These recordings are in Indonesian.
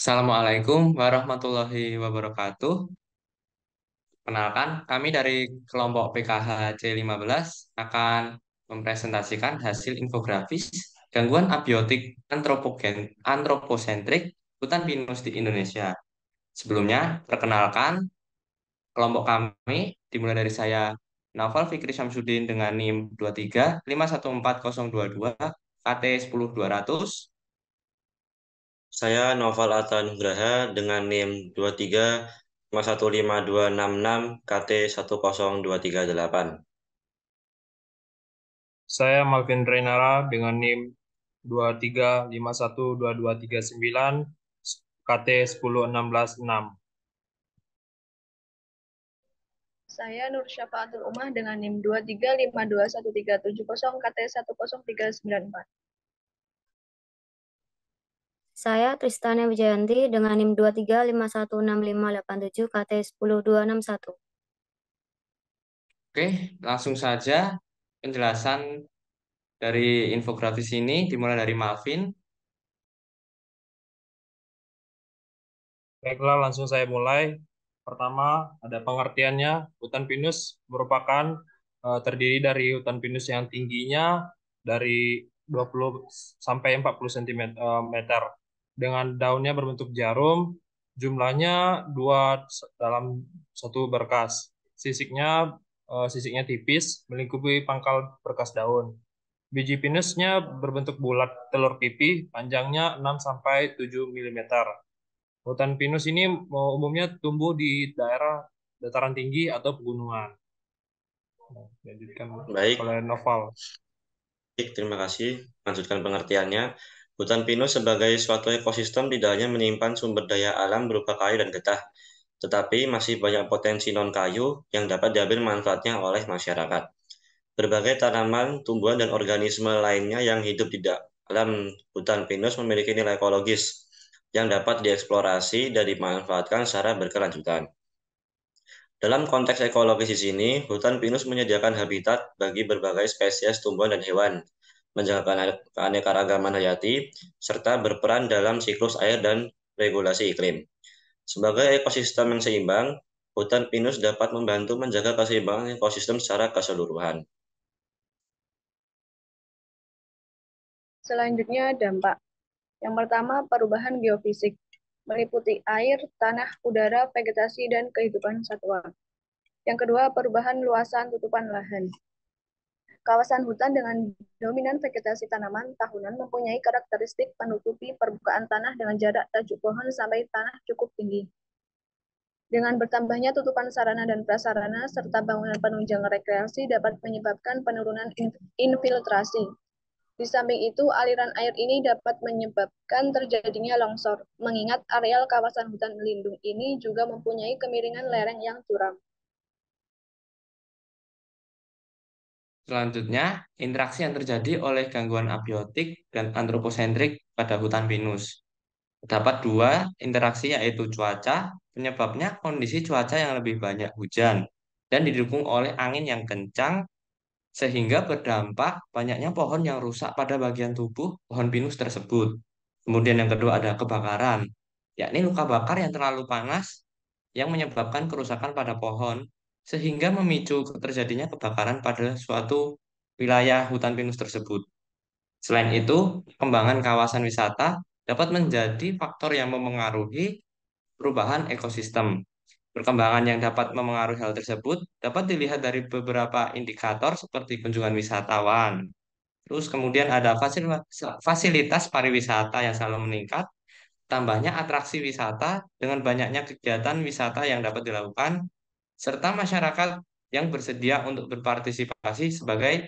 Assalamualaikum warahmatullahi wabarakatuh. Kenalkan, kami dari kelompok PKH C15 akan mempresentasikan hasil infografis gangguan abiotik antroposentrik hutan pinus di Indonesia. Sebelumnya, perkenalkan kelompok kami dimulai dari saya Naufal Fikri Syamsuddin dengan NIM 23514022 KT 10200. Saya Noval Atta Nugraha dengan NIM 23515266 KT 10238. Saya Malvin Renara dengan NIM 23512239 KT 10616. Saya Nur Syafaatul Umah dengan NIM 23521370 KT 10394. Saya Tristana Wijayanti dengan NIM 23516587 KT 10261. Oke, langsung saja penjelasan dari infografis ini dimulai dari Malvin. Baiklah, langsung saya mulai. Pertama, ada pengertiannya. Hutan pinus merupakan terdiri dari hutan pinus yang tingginya dari 20 sampai 40 cm dengan daunnya berbentuk jarum, jumlahnya dua dalam satu berkas. Sisiknya tipis, melingkupi pangkal berkas daun. Biji pinusnya berbentuk bulat telur pipih, panjangnya 6 sampai 7 mm. Hutan pinus ini umumnya tumbuh di daerah dataran tinggi atau pegunungan. Nah, dilanjutkan Baik, oleh Noval. terima kasih. Lanjutkan pengertiannya. Hutan pinus sebagai suatu ekosistem tidak hanya menyimpan sumber daya alam berupa kayu dan getah, tetapi masih banyak potensi non-kayu yang dapat diambil manfaatnya oleh masyarakat. Berbagai tanaman, tumbuhan, dan organisme lainnya yang hidup di dalam hutan pinus memiliki nilai ekologis yang dapat dieksplorasi dan dimanfaatkan secara berkelanjutan. Dalam konteks ekologis di sini, hutan pinus menyediakan habitat bagi berbagai spesies tumbuhan dan hewan, menjaga keanekaragaman hayati, serta berperan dalam siklus air dan regulasi iklim. Sebagai ekosistem yang seimbang, hutan pinus dapat membantu menjaga keseimbangan ekosistem secara keseluruhan. Selanjutnya dampak. Yang pertama, perubahan geofisik, meliputi air, tanah, udara, vegetasi, dan kehidupan satwa. Yang kedua, perubahan luasan tutupan lahan. Kawasan hutan dengan dominan vegetasi tanaman tahunan mempunyai karakteristik menutupi permukaan tanah dengan jarak tajuk pohon sampai tanah cukup tinggi. Dengan bertambahnya tutupan sarana dan prasarana serta bangunan penunjang rekreasi dapat menyebabkan penurunan infiltrasi. Di samping itu, aliran air ini dapat menyebabkan terjadinya longsor, mengingat areal kawasan hutan lindung ini juga mempunyai kemiringan lereng yang curam. Selanjutnya, interaksi yang terjadi oleh gangguan abiotik dan antroposentrik pada hutan pinus. Terdapat dua interaksi yaitu cuaca, penyebabnya kondisi cuaca yang lebih banyak hujan dan didukung oleh angin yang kencang sehingga berdampak banyaknya pohon yang rusak pada bagian tubuh pohon pinus tersebut. Kemudian yang kedua ada kebakaran, yakni luka bakar yang terlalu panas yang menyebabkan kerusakan pada pohon sehingga memicu terjadinya kebakaran pada suatu wilayah hutan pinus tersebut. Selain itu, perkembangan kawasan wisata dapat menjadi faktor yang memengaruhi perubahan ekosistem. Perkembangan yang dapat memengaruhi hal tersebut dapat dilihat dari beberapa indikator seperti kunjungan wisatawan. Terus kemudian ada fasilitas pariwisata yang selalu meningkat, tambahnya atraksi wisata dengan banyaknya kegiatan wisata yang dapat dilakukan, serta masyarakat yang bersedia untuk berpartisipasi sebagai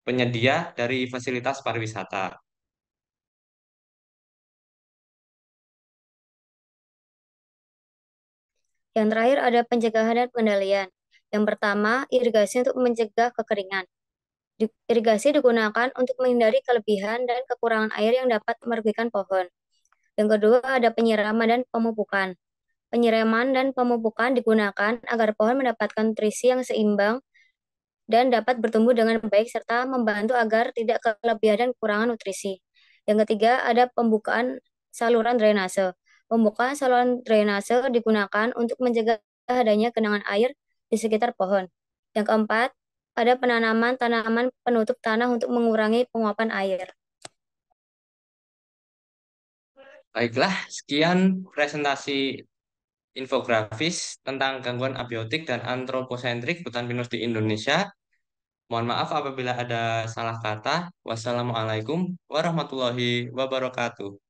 penyedia dari fasilitas pariwisata. Yang terakhir ada pencegahan dan pengendalian. Yang pertama, irigasi untuk mencegah kekeringan. Irigasi digunakan untuk menghindari kelebihan dan kekurangan air yang dapat merugikan pohon. Yang kedua, ada penyiraman dan pemupukan. Penyiraman dan pemupukan digunakan agar pohon mendapatkan nutrisi yang seimbang dan dapat bertumbuh dengan baik serta membantu agar tidak kelebihan dan kekurangan nutrisi. Yang ketiga, ada pembukaan saluran drainase. Pembukaan saluran drainase digunakan untuk mencegah adanya genangan air di sekitar pohon. Yang keempat, ada penanaman tanaman penutup tanah untuk mengurangi penguapan air. Baiklah, sekian presentasi infografis tentang gangguan abiotik dan antroposentrik hutan pinus di Indonesia. Mohon maaf apabila ada salah kata. Wassalamualaikum warahmatullahi wabarakatuh.